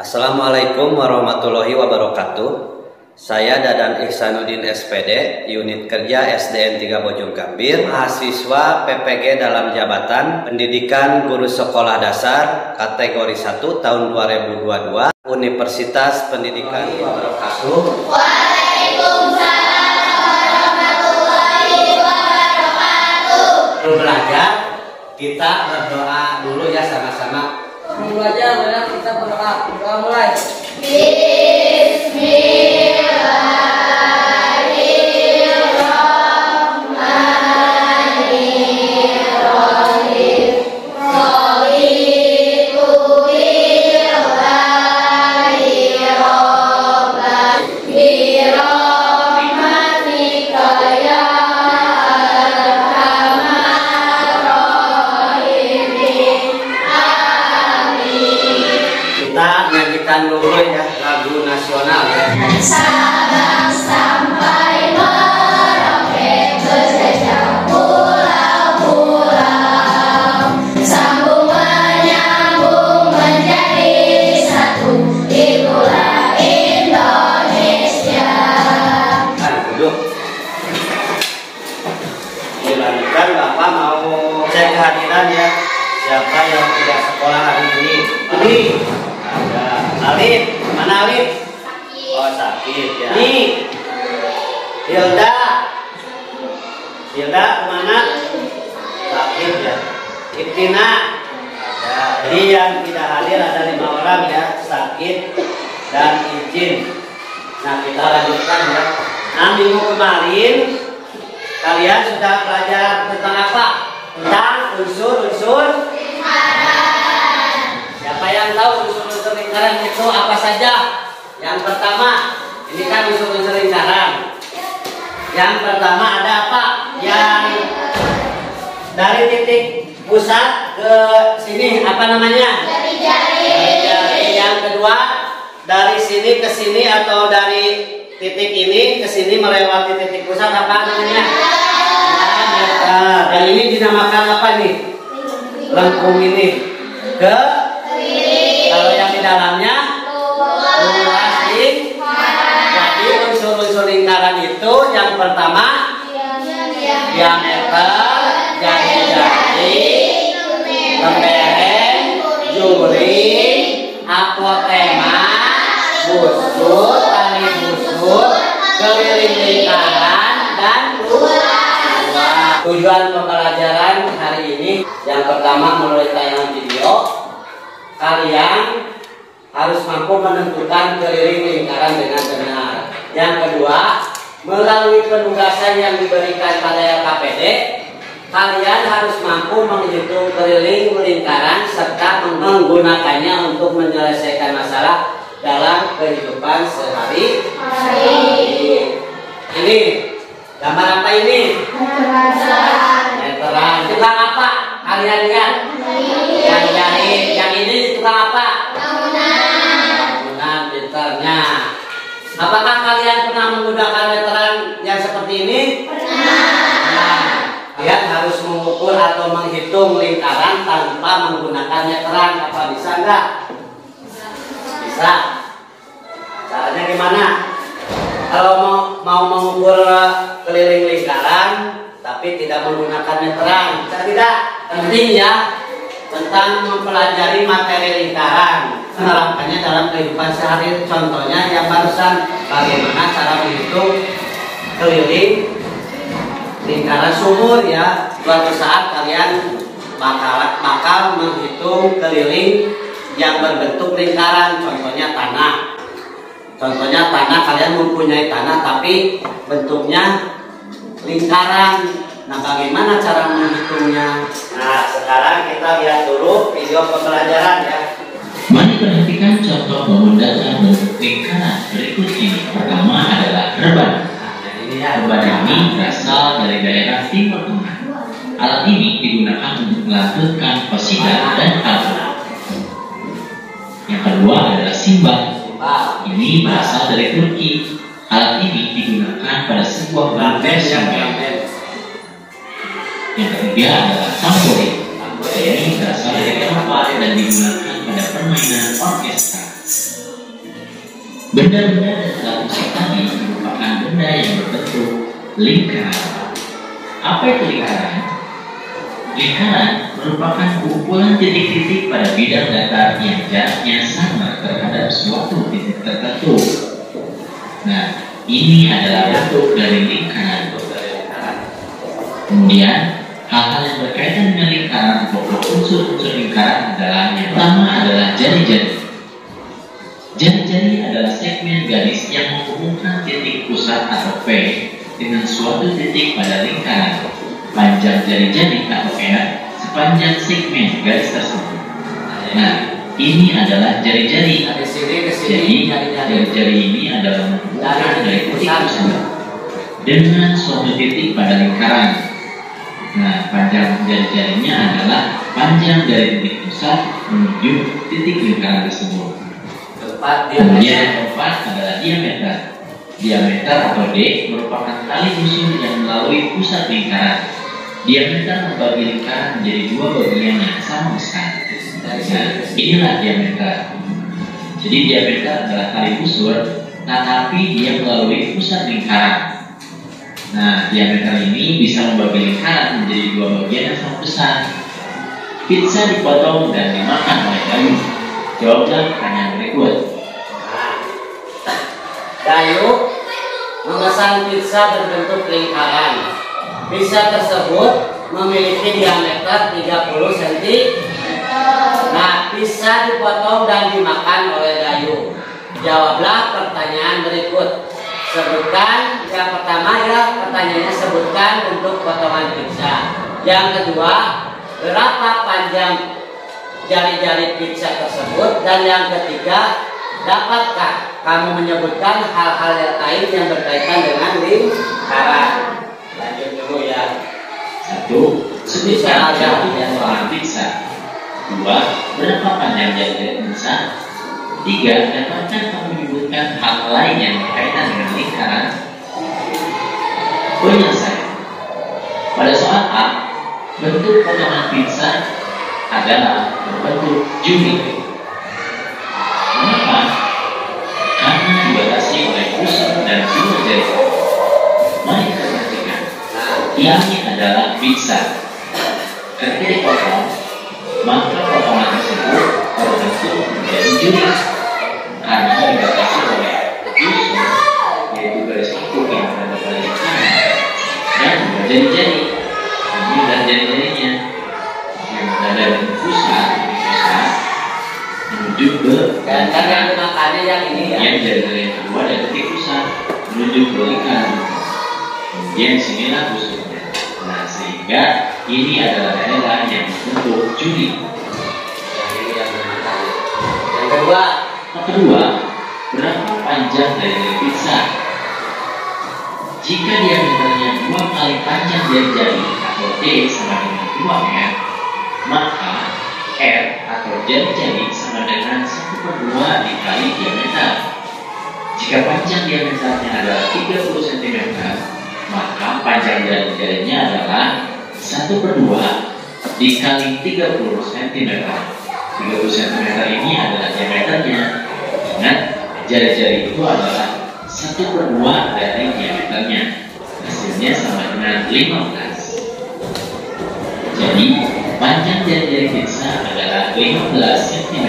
Assalamualaikum warahmatullahi wabarakatuh. Saya Dadan Ihsanuddin SPD, unit kerja SDN 3 Bojonggambir, mahasiswa PPG dalam jabatan Pendidikan Guru Sekolah Dasar kategori 1 tahun 2022, Universitas Pendidikan Wabarakatuh. Waalaikumsalam warahmatullahi wabarakatuh. Belajar, kita berdoa dulu ya sama-sama. Belajar, kita berdoa. Doa mulai. Kita nyanyikan dulu ya lagu nasional ya. Sabang sampai Merauke berjejak pulau-pulau, sambung menyambung menjadi satu, itulah Indonesia. Duduk. Dilanjutkan, Bapak mau cek kehadiran ya. Siapa yang tidak sekolah hari ini? Ini ada Alif. Mana Alif? Oh, sakit ya. Nih, Hilda. Hilda kemana? Sakit ya. Ibtina. Ada. Jadi yang tidak hadir ada 5 orang ya, sakit dan izin. Nah, kita lanjutkan ya. Nah, minggu kemarin kalian sudah belajar tentang apa? Tentang unsur-unsur lingkaran. Siapa yang tahu unsur-unsur lingkaran itu apa saja? Yang pertama, ini kan unsur-unsur lingkaran. Yang pertama ada apa? Yang dari titik pusat ke sini apa namanya? Jari-jari. Yang kedua, dari sini ke sini atau dari titik ini ke sini melewati titik pusat apa namanya? Yang ini dinamakan apa nih? Lengkung ini ke kiri. Kalau yang di dalamnya luas lingkaran. Jadi unsur-unsur lingkaran itu yang pertama diameter, jari-jari, lembereng, juring, apotema, busur, tali busur, keliling lingkaran, dan luas. Tujuan pembelajaran hari ini yang pertama melalui tayangan video, kalian harus mampu menentukan keliling lingkaran dengan benar. Yang kedua, melalui penugasan yang diberikan pada LKPD, kalian harus mampu menghitung keliling lingkaran serta menggunakannya untuk menyelesaikan masalah dalam kehidupan sehari-hari. Ini gambar apa ini? Meteran. Tukang apa? Kalian lihat. Yang jahit. Yang ini tukang apa? Bangunan. Pinternya. Apakah kalian pernah menggunakan meteran yang seperti ini? Pernah. Kalian harus mengukur atau menghitung lingkaran tanpa menggunakan meteran. Apa bisa enggak? Bisa. Caranya gimana? Kalau mau mengukur keliling lingkaran tapi tidak menggunakan meteran, bisa tidak? Penting ya tentang mempelajari materi lingkaran, menerapkannya dalam kehidupan sehari. Contohnya yang barusan, bagaimana cara menghitung keliling lingkaran sumur ya. Suatu saat kalian bakal menghitung keliling yang berbentuk lingkaran, contohnya tanah. Contohnya tanah, kalian mempunyai tanah tapi bentuknya lingkaran. Nah, bagaimana cara menghitungnya? Nah, sekarang kita lihat dulu video pembelajaran ya. Mari perhatikan contoh bangun data bentuk lingkaran berikut ini. Pertama adalah rebana. Rebana ini berasal dari daerah Timur Tengah. Alat ini digunakan untuk melantunkan qasidah dan al-Quran. Yang kedua adalah simbal. Ini berasal dari Turki. Alat ini digunakan pada sebuah band songket. Yang ketiga adalah tamborin. Ini berasal dari Eropa dan digunakan pada permainan orkestra. Benda-benda dan alat musik tadi merupakan benda yang berbentuk lingkaran. Apa itu lingkaran? Lingkaran merupakan kumpulan titik-titik pada bidang datar yang jaraknya sama terhadap suatu titik tertentu. Nah, ini adalah bentuk dari lingkaran. Kemudian, hal-hal yang berkaitan dengan lingkaran atau unsur-unsur lingkaran adalah yang pertama adalah jari-jari. Jari-jari adalah segmen garis yang menghubungkan titik pusat atau P dengan suatu titik pada lingkaran. Panjang jari-jari atau R sepanjang segmen garis tersebut. Nah, ini adalah jari-jari. Jadi, jari-jari ini adalah menghubungkan dari titik pusat dengan suatu titik pada lingkaran. Nah, panjang jari-jarinya adalah panjang dari titik pusat menuju titik lingkaran tersebut. Kemudian keempat adalah diameter. Diameter atau D merupakan tali busur yang melalui pusat lingkaran. Diameter membagi lingkaran menjadi dua bagian yang sama besar. Nah, inilah diameter. Jadi diameter adalah tali busur, tetapi dia melalui pusat lingkaran. Nah, diameter ini bisa membagi lingkaran menjadi dua bagian yang sama besar. Pizza dipotong dan dimakan oleh Dayu. Jawablah pertanyaan berikut. Dayu memesan pizza berbentuk lingkaran. Pizza tersebut memiliki diameter 30 cm. Nah, pizza dipotong dan dimakan oleh Dayu. Jawablah pertanyaan berikut. Sebutkan, yang pertama ya pertanyaannya sebutkan bentuk potongan pizza. Yang kedua, berapa panjang jari-jari pizza tersebut. Dan yang ketiga, dapatkah kamu menyebutkan hal-hal yang lain yang berkaitan dengan lingkaran? Lanjut dulu ya. 1. Sebutkan jari potongan pizza. 2. Berapa panjang jari-jari pizza? 3. Dapatkah kamu menyebutkan hal lain yang berkaitan dengan lingkaran? Penyelesaian. Pada soal A, bentuk potongan pizza adalah berbentuk juli. Mengapa? Karena dibatasi oleh busur dan dua jari. Mari kita perhatikan. Ini adalah pizza. Ketika dipotong, maka potongan tersebut terbentuk menjadi juli. Karena dibatasi oleh busur, yaitu garis kuku yang berada pada lingkaran, dan jari-jari. Ini adalah jari-jarinya yang berada di pusat menuju ke Dan yang dimakannya yang ini ya. yang jari-jari yang kedua dari titik pusat menuju ke lingkaran. Kemudian sinilah busurnya. Nah, sehingga ini adalah daerah yang berbentuk juli. Yang kedua, berapa panjang dari pizza? Jika diameternya 2 kali panjang jari-jari atau D sama dengan 2R, maka R atau jari-jari sama dengan 1/2 dikali diameter. Jika panjang diameternya adalah 30 cm, maka panjang jari-jarinya adalah 1/2 dikali 30 cm. 30 cm ini adalah diameternya. Ingat, jari-jari itu adalah 1/2 dari diameternya. Hasilnya sama dengan 15. Jadi, panjang jari-jari pizza adalah 15 cm.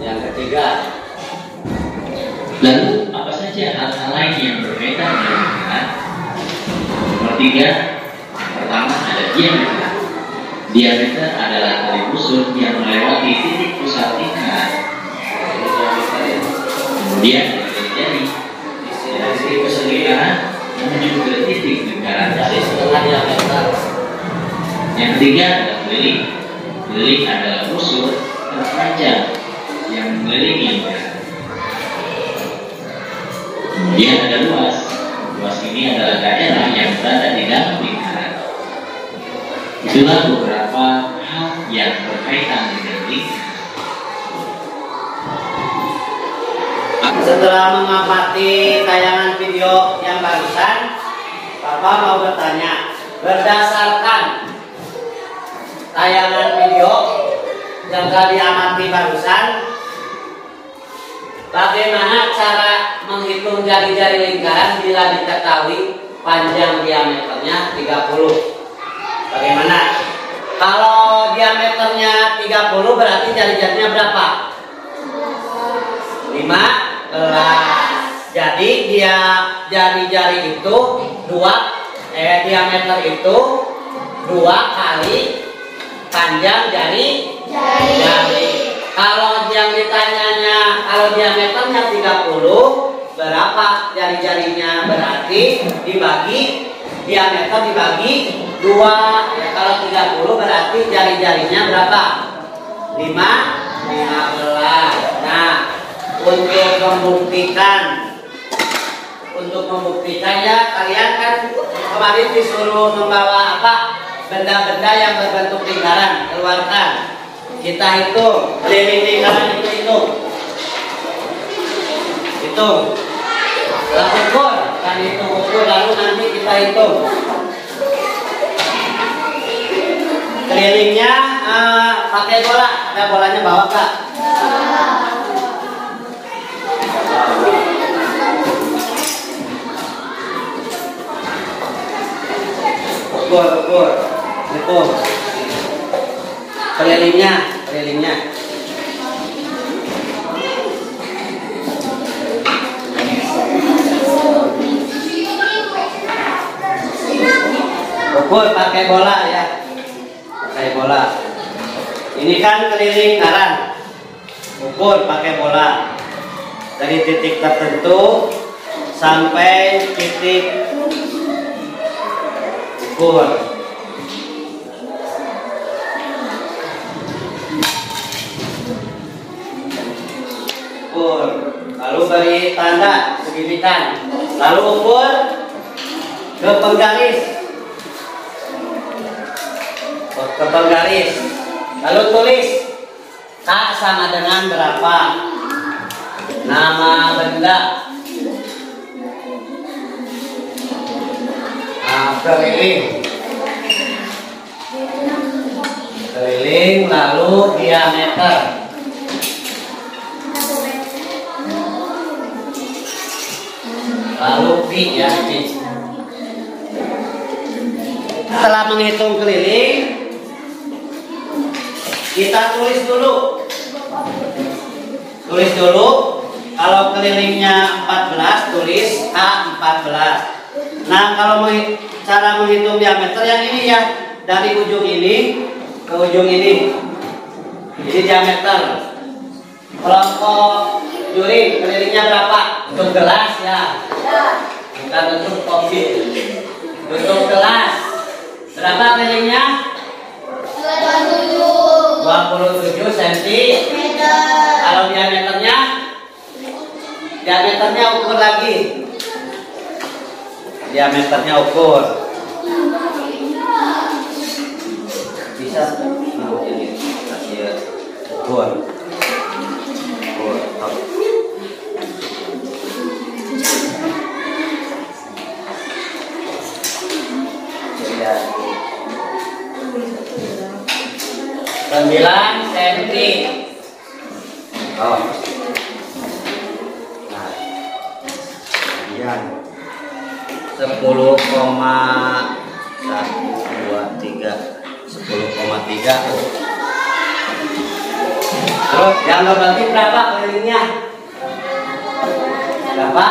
Yang ketiga. Lalu, apa saja hal-hal lain yang berbeda dengan lingkaran? Nomor 3, pertama ada diameter. Diameter adalah tali busur yang melewati titik pusat lingkaran. Kemudian jari-jari dari titik pusat lingkaran menuju ke titik lingkaran dari setengah diameter. Yang ketiga adalah keliling. Keliling adalah busur terpanjang yang mengelilingi lingkaran. Kemudian ada luas. Luas ini adalah daerah yang berada di dalam lingkaran. Itulah beberapa hal yang berkaitan dengan lingkaran. Setelah mengamati tayangan video yang barusan, Bapak mau bertanya, berdasarkan tayangan video yang telah diamati barusan, Bagaimana cara menghitung jari-jari lingkaran bila diketahui panjang diameternya 30? Bagaimana? Kalau diameternya 30 berarti jari-jarinya berapa? 15. Jadi dia jari-jari itu diameter itu 2 kali panjang jari. Kalau yang ditanyanya kalau diameternya 30 berapa jari-jarinya, berarti dibagi diameter dibagi 2 ya. Kalau 30 berarti jari-jarinya berapa? 15. Nah, untuk membuktikan ya, kalian kan kemarin disuruh membawa apa? Benda-benda yang berbentuk lingkaran, keluarkan. Kita hitung keliling lingkaran itu hitung. Ukur, kan hitung ukur, lalu nanti kita hitung. Kelilingnya pakai bola, ada bolanya bawa Kak. Ukur, hitung. Kelilingnya. Ukur pakai bola ya. Pakai bola. Ini kan keliling lingkaran. Ukur pakai bola. Dari titik tertentu sampai titik ukur. Lalu beri tanda segitikan, lalu ukur ke penggaris, lalu tulis K sama dengan berapa, nama benda, keliling, lalu diameter. Lalu pi ya, pi. Setelah menghitung keliling, kita tulis dulu. Kalau kelilingnya 14, tulis A14. Nah, kalau cara menghitung diameter yang ini ya, dari ujung ini ke ujung ini. Ini diameter. Kelompok juri, kelilingnya berapa? Untuk gelas ya. Bukan untuk kopi. Untuk gelas berapa kelilingnya? 27 cm. Kalau diameternya ukur lagi. Ukur. Bisa ini kasih ukur. Sembilan senti. Oh. Nah. Kemudian 10,3. Terus yang berarti berapa kelilingnya? Berapa?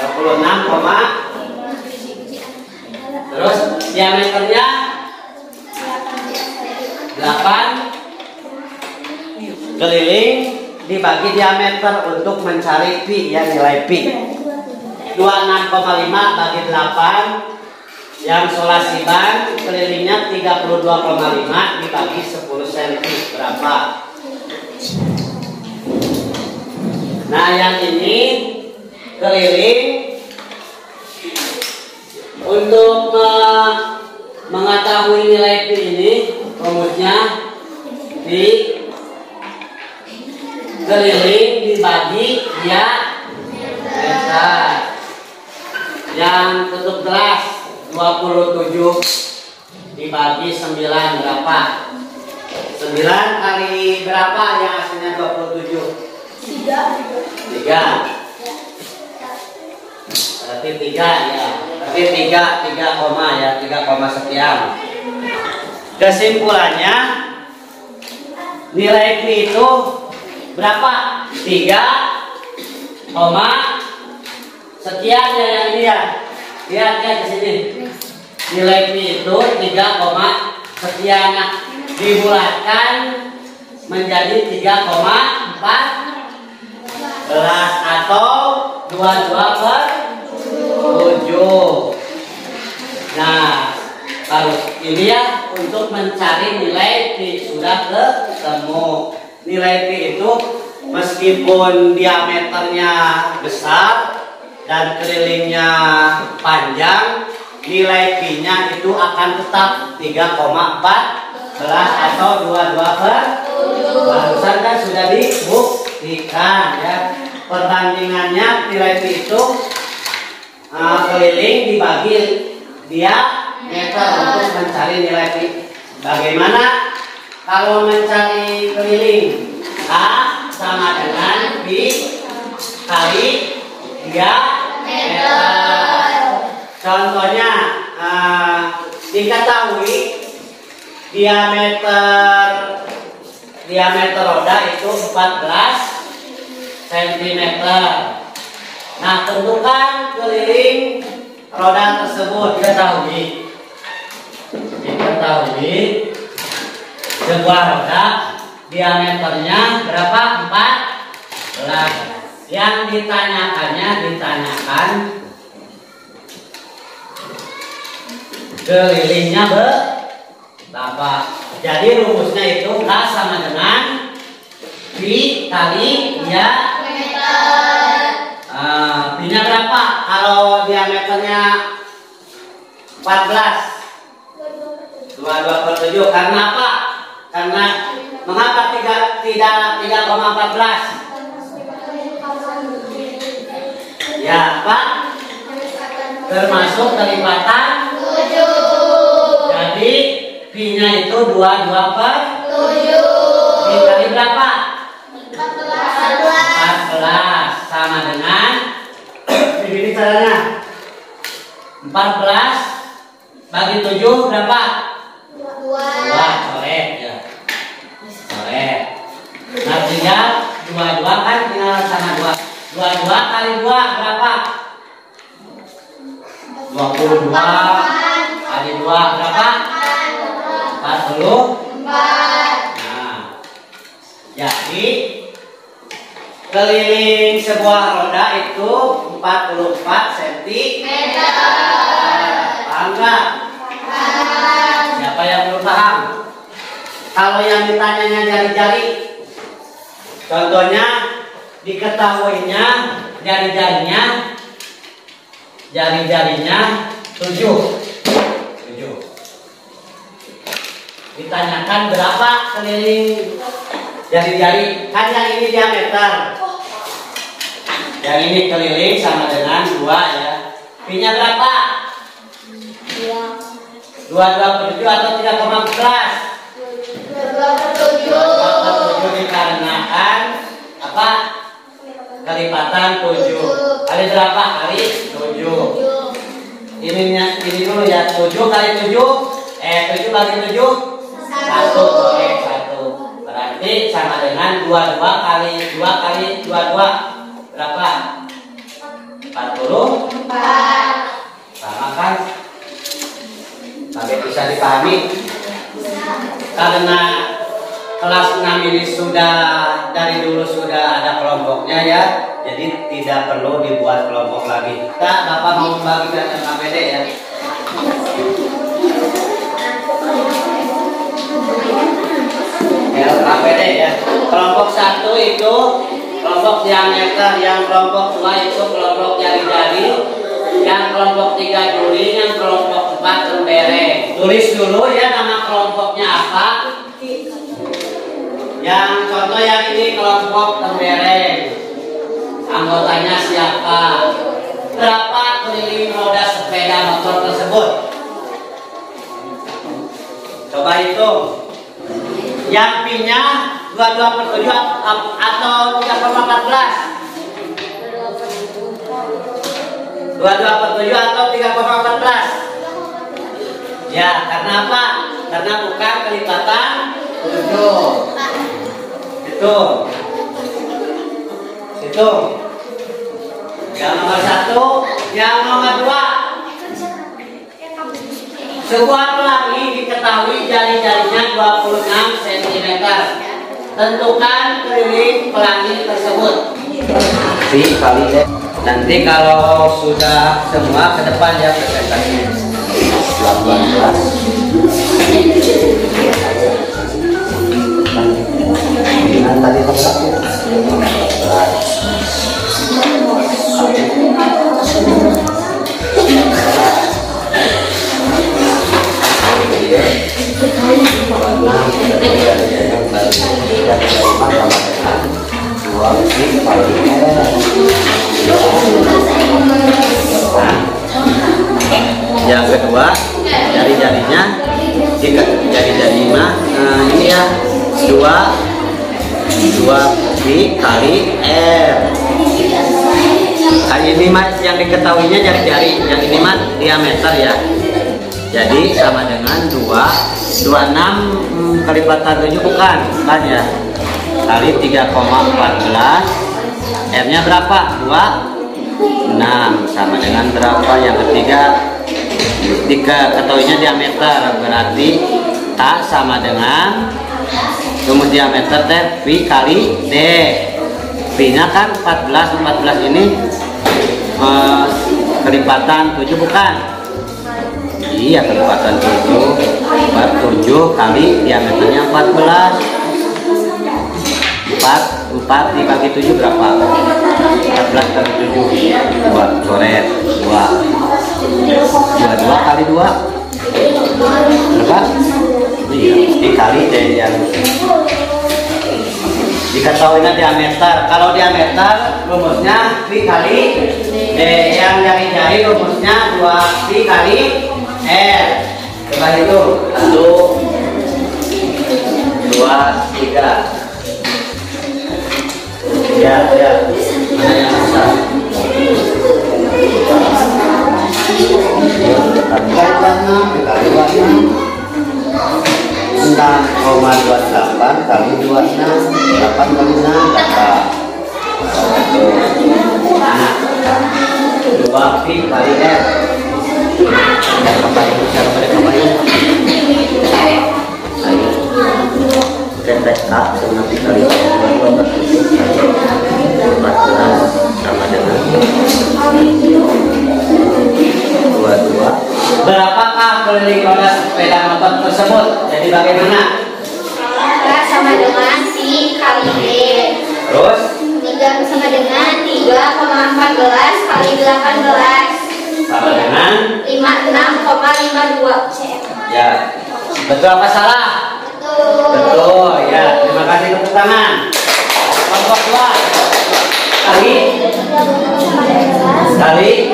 26, terus diameternya 8 keliling dibagi diameter untuk mencari pi ya, nilai pi. 26,5 bagi 8 yang solasiban kelilingnya 32,5 dibagi 10 cm berapa? Nah, yang ini keliling untuk mengetahui nilai pi ini rumusnya di keliling dibagi diameter. Yang tutup gelas 27 dibagi 9 berapa? 9 kali berapa yang hasilnya 27? Tiga. Berarti tiga ya. Berarti tiga koma ya, 3 koma sekian. Kesimpulannya nilai pi itu berapa? 3 koma sekian ya yang ini ya. Lihat ya di sini. Nilai pi itu 3 koma sekian. Nah, dibulatkan menjadi 3,14 atau 22/7. Nah, kalau ini ya untuk mencari nilai pi sudah ketemu. Nilai pi itu meskipun diameternya besar dan kelilingnya panjang, nilai pi-nya itu akan tetap 3,14 atau 22/7. Barusan kan sudah dibuktikan ya. Perbandingannya nilai pi itu keliling dibagi diameter untuk mencari nilai pi. Bagaimana kalau mencari keliling? A sama dengan pi kali diameter. Contohnya diketahui diameter roda itu 14 cm. Nah, tentukan keliling roda tersebut. Diketahui sebuah roda diameternya berapa? 14. Yang ditanyakan kelilingnya berapa. Jadi rumusnya itu K sama dengan pi kali diameter. Pi-nya berapa? Kalau diameternya 14, 22/7. Karena apa? Karena mengapa tidak 3,14? Ya, Pak. Termasuk kelipatan 7. Jadi pi-nya itu 22/7. Dikali berapa? 14 sama dengan begini caranya. 14 bagi 7 berapa? 2. Soleh ya. Soleh. Nah, tinggal 22 kan tinggal sama 2. 22 kali 2 berapa? 22 kali 2 berapa? 44. Nah, jadi keliling sebuah roda itu 44 cm. Paham nggak? Siapa yang belum paham? Kalau yang ditanyanya jari-jari, contohnya diketahuinya jari-jarinya 7. Ditanyakan berapa keliling jari-jari, kan yang ini diameter, yang ini keliling sama dengan 2 ya. Pi-nya berapa? 22/7 atau 3,14? 22/7 dikarenakan apa? Kelipatan 7 kali berapa? Kali 7. Ini dulu ya, 7 kali 7 7 kali 7 1. Berarti sama dengan 22 kali 2 kali 22 berapa? 44. Sama kan? Tapi bisa dipahami. Karena kelas 6 ini sudah dari dulu sudah ada kelompoknya ya. Jadi tidak perlu dibuat kelompok lagi. Bapak mau membagikan LKPD ya. LKPD ya. Kelompok 1 itu kelompok diameter, yang kelompok 2 itu kelompok jari-jari, yang kelompok 3 juri, yang kelompok 4 tembereng. Tulis dulu ya nama kelompoknya apa. Yang contoh yang ini kelompok tembereng, anggotanya siapa, berapa keliling roda sepeda motor tersebut. Coba hitung. Yang pi-nya 22/7 atau 3,14? 22/7 atau 3,14? Ya, karena apa? Karena bukan kelipatan 7. Itu. Yang nomor 1, yang nomor 2. Sebuah pelangi diketahui jari-jarinya 26 cm. Tentukan keliling pelangi tersebut. Nanti kalau sudah semua ke depan ya presentasinya. 18. Tadi yang kedua, jari-jarinya jari-jari ini ya 2 pi kali R. Kali ini mas yang diketahuinya jari-jari, yang ini mas diameter ya. Jadi sama dengan 26 kelipatan 7 bukan ya. Kali 3,14. R-nya berapa? 26 sama dengan berapa? Yang ketiga ketahuinya diameter, berarti A sama dengan rumus diameter teh pi kali D. Pi nya kan 14 ini kelipatan 7 bukan? Iya, kelipatan 7 kali diameternya 14. 4 dibagi 7 berapa? 14 kali 7 2 coret 22 kali 2 berapa? Iya, dikali D yang diketahuinya diameter. Kalau diameter rumusnya pi kali D, yang jari-jari rumusnya 2 pi kali R. Coba itu 1 2 3. Ya, mana yang besar? 6,28 kali 26, 8 kali 6 berapa? 2 pi kali R. Ayo. TTK sama pi kali 14 sama dengan 22. Berapakah keliling roda sepeda motor tersebut? Jadi bagaimana? Sama dengan pi kali D. Terus 3 sama dengan 3,14 kali 18 sama dengan 56,52 cm. ya. Betul apa salah? Betul ya. Terima kasih tepuk tangan. Kelompok 2 kali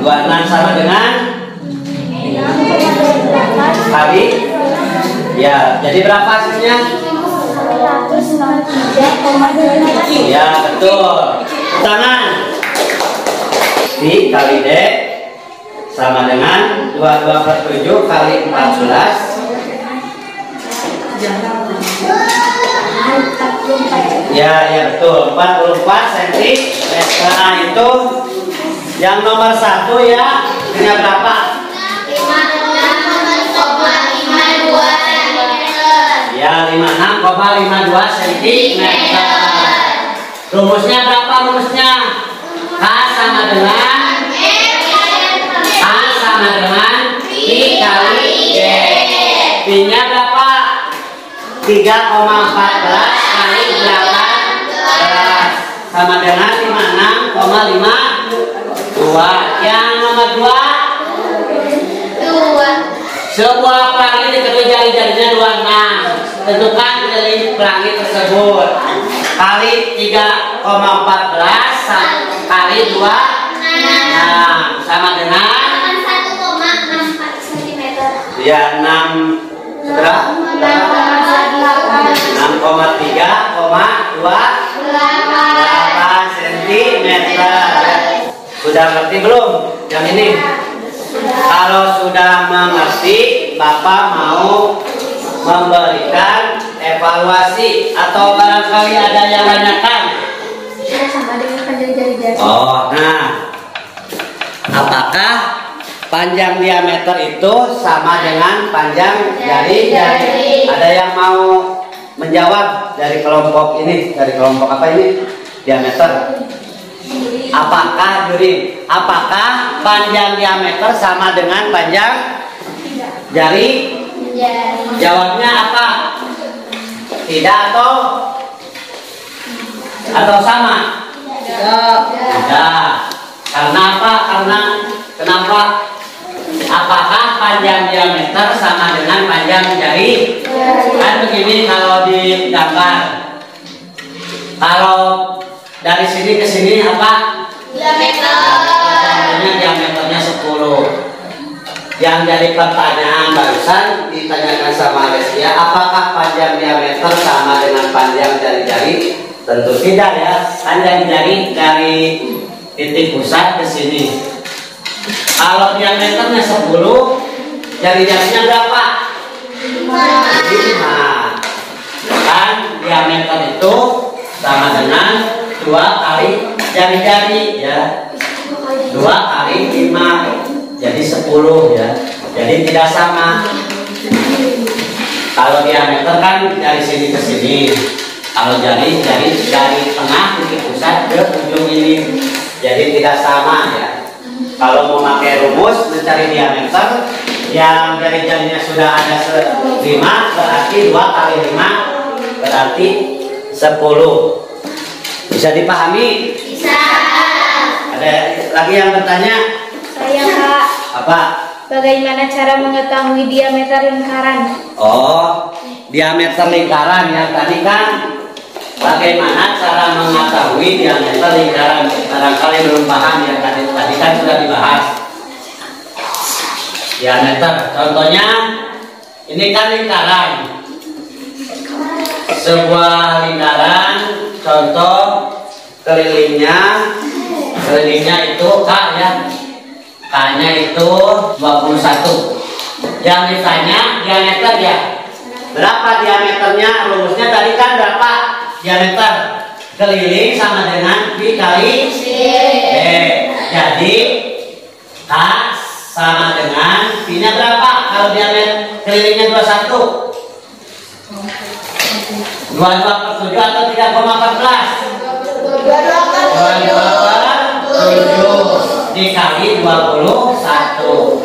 26 sama dengan kali ya. Jadi berapa hasilnya? 193,2. Ya betul. Tangan. Pi kali D sama dengan 22/7 kali 14. Ya betul, 44 cm. Nah itu yang nomor 1 ya, punya berapa? 56,52 cm. Ya 56,52 cm. Rumusnya berapa rumusnya? H sama dengan pi kali D. Pi nya berapa? 3,14 kali 18 sama dengan 56,52. Yang nomor 2 sebuah pelangi diketahui jari-jarinya 26. Tentukan keliling pelangi tersebut. Kali 3,14 kali 2 sama dengan 1,64 cm. ya 6 6,3 8 cm. Sudah ngerti belum yang ini? Kalau sudah mengerti, Bapak mau memberikan evaluasi atau barangkali ada yang tanyakan. Sama dengan panjang jari-jari. Oh, nah, apakah panjang diameter itu sama dengan panjang jari-jari? Ada yang mau menjawab dari kelompok ini? Dari kelompok apa ini? Diameter. Apakah Juri? Apakah panjang diameter sama dengan panjang jari? Jawabnya apa? Tidak atau sama? Tidak. Karena apa? Kenapa? Apakah panjang diameter sama dengan panjang jari? Kan begini kalau di gambar. Kalau dari sini ke sini apa? Diameternya 10. Yang jadi pertanyaan barusan ditanyakan sama Lesia, apakah panjang diameter sama dengan panjang jari-jari? Tentu tidak ya. Panjang jari dari titik pusat ke sini. Kalau diameternya 10, jari-jarinya berapa? 5. Kan diameter itu sama dengan 2 kali jari-jari ya. 2 kali 5 jadi 10 ya. Jadi tidak sama. Kalau diameter kan dari sini ke sini. Kalau jari dari tengah titik pusat ke ujung ini. Jadi tidak sama ya. Kalau mau pakai rumus mencari diameter yang jari-jarinya sudah ada 5 berarti 2 kali 5 berarti 10. Bisa dipahami? Bisa. Ada lagi yang bertanya? Saya, Kak. Apa? Bagaimana cara mengetahui diameter lingkaran? Oh, diameter lingkaran yang tadi kan bagaimana cara mengetahui diameter lingkaran? Barangkali belum paham ya, tadi kan sudah dibahas. Diameter, contohnya ini kan lingkaran. Sebuah lingkaran, contoh kelilingnya itu K ya. K-nya itu 21. Yang ditanya diameter ya. Berapa diameternya? Rumusnya tadi kan berapa diameter? Keliling sama dengan V kali C. Jadi K sama dengan V-nya berapa? Kalau diameter kelilingnya 21. 22/7 atau 3,14? 22/7 dikali 21.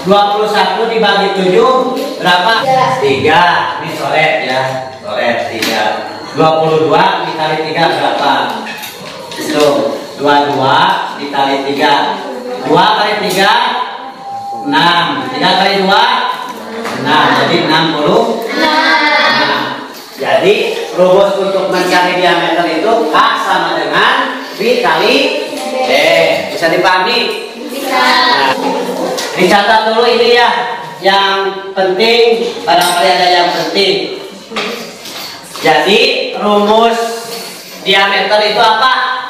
21 dibagi 7 berapa? 3. Ini coret ya. Coret 3. 22 dikali 3 berapa? Itu 22 dikali 3. 2 kali 3 6. 3 kali 2 6. Jadi 60. Jadi rumus untuk mencari diameter itu K sama dengan V kali D. Bisa dipahami? Bisa. Nah, dicatat dulu ini ya. Yang penting, barangkali ada yang penting. Jadi rumus diameter itu apa?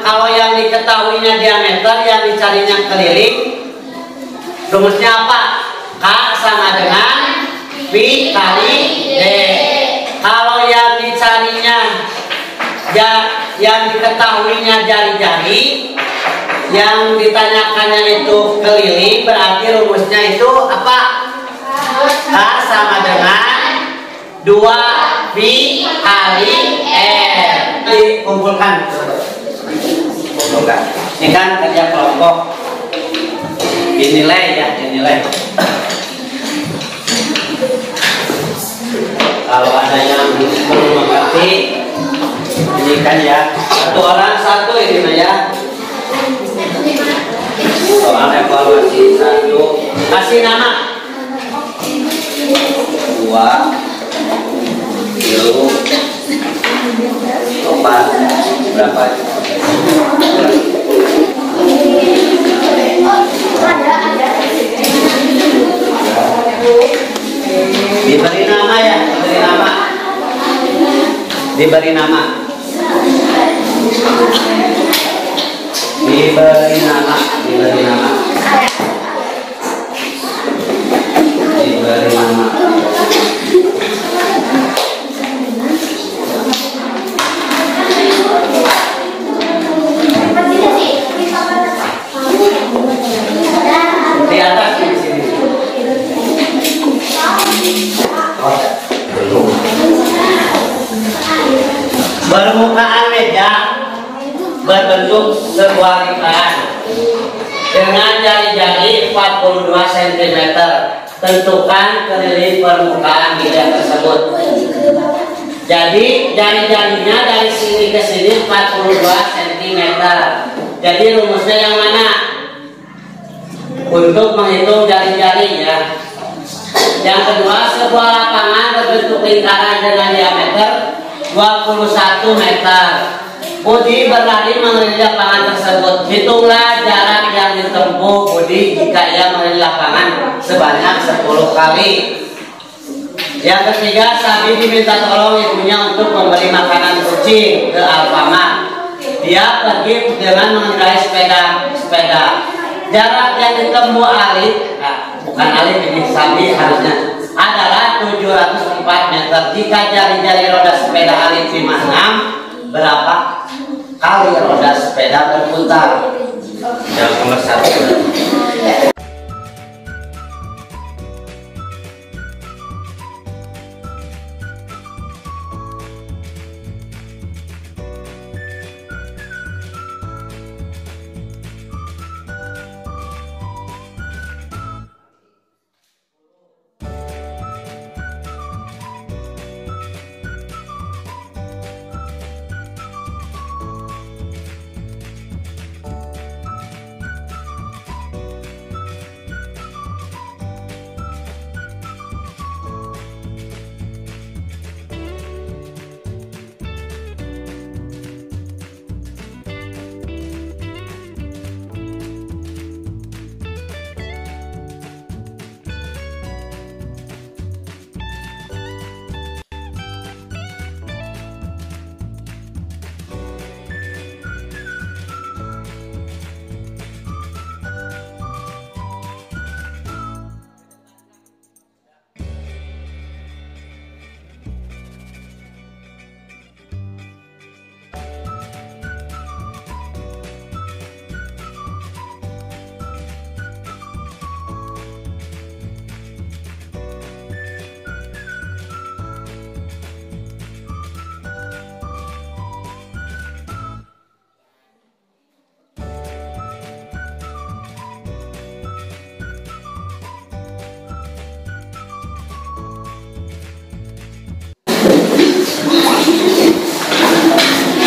Kalau yang diketahuinya diameter, yang dicarinya keliling, rumusnya apa? K sama dengan V kali D. Kalau yang dicarinya yang diketahuinya jari-jari, yang ditanyakannya itu keliling, berarti rumusnya itu apa? K sama dengan 2V kali R. Dikumpulkan. Ini kan kerja kelompok. Dinilai ya, dinilai. Kalau ada yang belum mengerti, ini kan ya, satu orang satu ini mah ya. Soal evaluasi 1, kasih nama. 2, 3, 4, berapa? Diberi nama ya, diberi nama. Diberi nama. Diberi nama. Diberi nama. Diberi nama. Di atas di sini. Oh, belum. Permukaan meja berbentuk sebuah lingkaran dengan jari-jari 42 cm. Tentukan keliling permukaan meja tersebut. Jadi jari-jarinya dari sini ke sini 42 cm. Jadi rumusnya yang mana? Untuk menghitung jari-jarinya. Yang kedua, sebuah lapangan berbentuk lingkaran dengan diameter 21 meter. Budi berlari mengelilingi lapangan tersebut. Hitunglah jarak yang ditempuh Budi jika ia mengelilingi lapangan sebanyak 10 kali. Yang ketiga, Sabi diminta tolong ibunya untuk memberi makanan kucing ke Alfamart. Dia pergi dengan mengendarai sepeda. Jarak yang ditempuh Alif, bukan Alif ini, Sabi harusnya adalah 704 meter. Jika jari-jari roda sepeda Alif 56, berapa kali roda sepeda berputar? Yang nomor 1.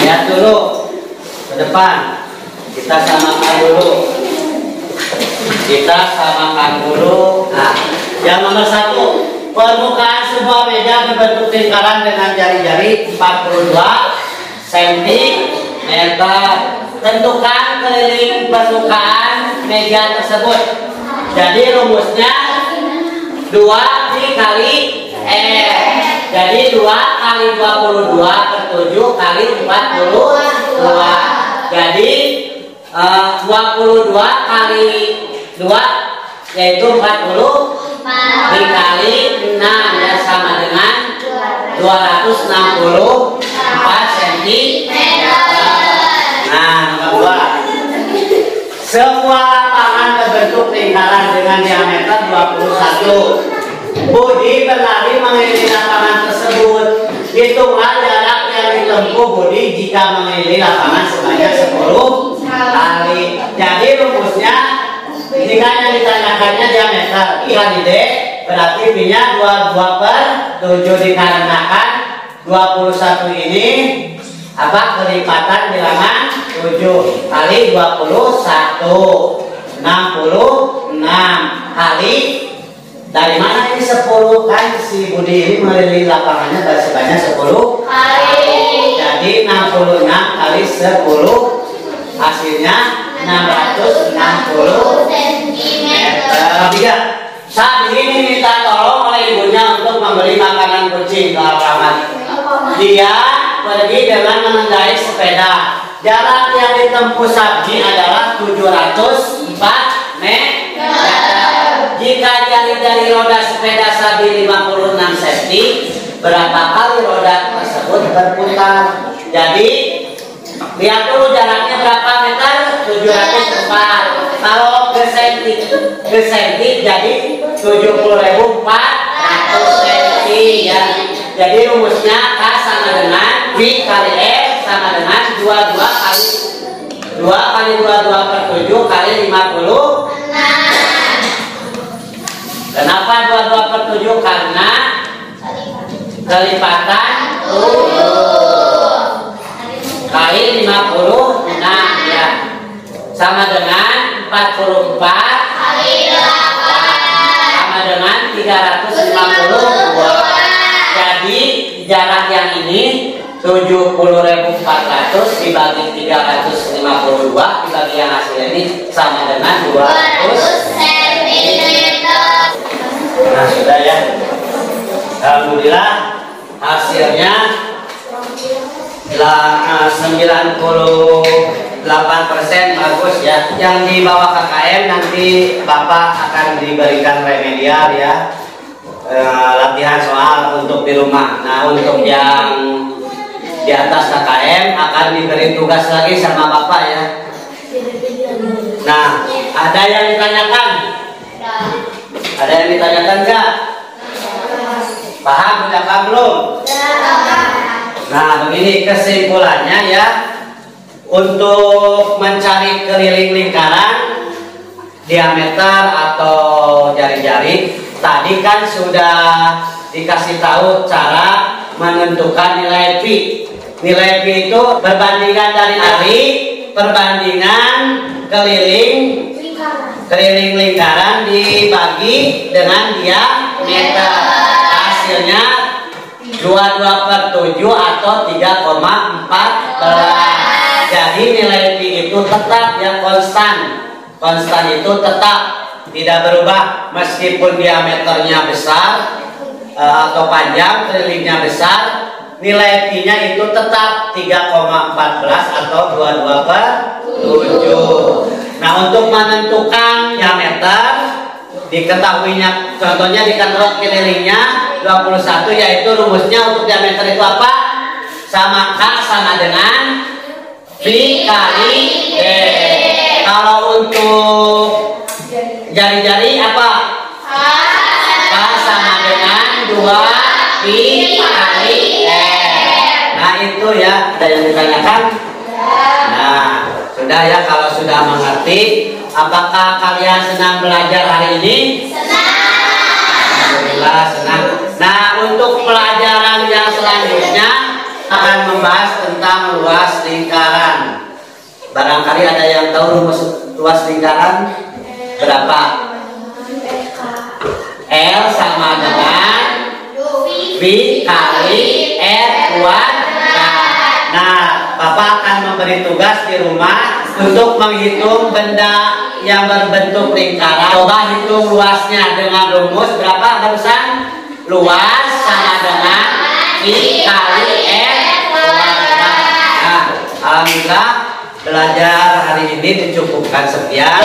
Lihat dulu ke depan. Kita samakan dulu. Nah, yang nomor 1, permukaan sebuah meja berbentuk lingkaran dengan jari-jari 42 cm. Tentukan keliling permukaan meja tersebut. Jadi rumusnya 2 dikali Jadi 2 kali 22 per 7 kali 42. Jadi 22 kali 2 yaitu 40 dikali 6 ya, sama dengan 264 cm. Nah, nomor 2. Sebuah lapangan berbentuk lingkaran dengan diameter 21. Budi berlari mengelilingi lapangan tersebut. Hitunglah jarak yang ditempuh Budi jika mengelilingi lapangan sebanyak 10 kali. Jadi rumusnya, jika yang ditanyakannya diameter I kali D, berarti B-nya 22 per 7 dikarenakan 21 ini kelipatan bilangan 7 kali 21, 66 kali. Dari mana ini 10? Kan si Budi ini mengelilingi lapangannya dari sebanyak 10 kali. Jadi 66 kali 10 hasilnya 660 cm. Saat ini minta tolong oleh ibunya untuk memberi makanan kucing ke Alfamart. Dia pergi dengan mengendarai sepeda. Jarak yang ditempuh Sabdi adalah 704 meter. Jika jari-jari roda sepeda Sabdi 56 cm, berapa kali roda tersebut berputar? Jadi lihat dulu jaraknya berapa meter? 704. Kalau ke senti jadi 70.400 cm ya. Jadi rumusnya K sama dengan V kali F sama dengan 22 kali 22 per 7 kali 56. Kenapa 22 per 7? Karena kelipatan 7 kali 56 ya, sama dengan 44 kali 8 sama dengan 352. Jadi jarak yang ini 70.400 dibagi 352 dibagi yang hasil ini sama dengan 200 cm. Nah sudah ya, alhamdulillah hasilnya 98% bagus ya. Yang di bawah KKM nanti Bapak akan diberikan remedial ya, latihan soal untuk di rumah. Nah untuk yang di atas KKM akan diberi tugas lagi sama Bapak ya. Nah ada yang ditanyakan? Ada yang ditanyakan nggak? Paham udah paham belum? Nah begini kesimpulannya ya. Untuk mencari keliling lingkaran, diameter atau jari-jari, tadi kan sudah dikasih tahu cara menentukan nilai pi. Nilai pi itu perbandingan dari perbandingan keliling lingkaran dibagi dengan diameter. Hasilnya 22/7 atau 3,14. Jadi nilai pi itu tetap ya, konstan. Konstan itu tetap tidak berubah meskipun diameternya besar atau panjang, kelilingnya besar, nilai pi-nya itu tetap 3,14 atau 22/7. Nah untuk menentukan diameter diketahuinya, contohnya di kantor kelilingnya 21, yaitu rumusnya untuk diameter itu apa? Sama K sama dengan V kali D. Kalau untuk jari-jari apa? K sama dengan 2 V kali R. Nah itu ya, ada yang ditanyakan? Nah sudah ya, kalau sudah mengerti, apakah kalian senang belajar hari ini? Senang. Alhamdulillah senang. Nah untuk pelajaran yang selanjutnya akan membahas tentang luas lingkaran. Barangkali ada yang tahu rumus luas lingkaran berapa? L sama dengan V kali R kuadrat. Nah, Bapak akan memberi tugas di rumah untuk menghitung benda yang berbentuk lingkaran. Coba hitung luasnya dengan rumus berapa barusan? Luas sama dengan V kali R kuadrat. Nah, alhamdulillah belajar hari ini dicukupkan sekian.